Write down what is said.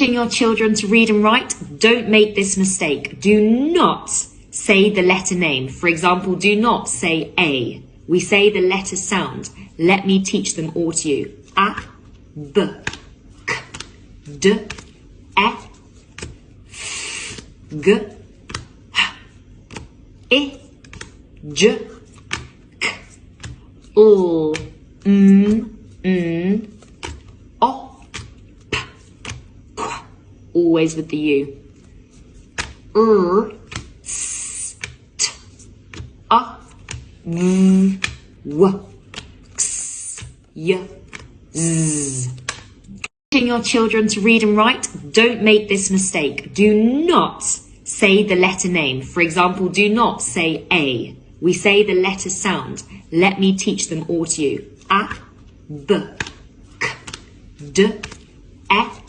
Teaching your children to read and write, don't make this mistake. Do not say the letter name. For example, do not say A. We say the letter sound. Let me teach them all to you. A, B, K, D, E, F, G, H, I, J, K, L, M, N, O, P, Q. Always with the U. S, T, A, V, W, X, Y, Z. Teaching your children to read and write, don't make this mistake. Do not say the letter name. For example, do not say A. We say the letter sound. Let me teach them all to you. A, B, K, D, E,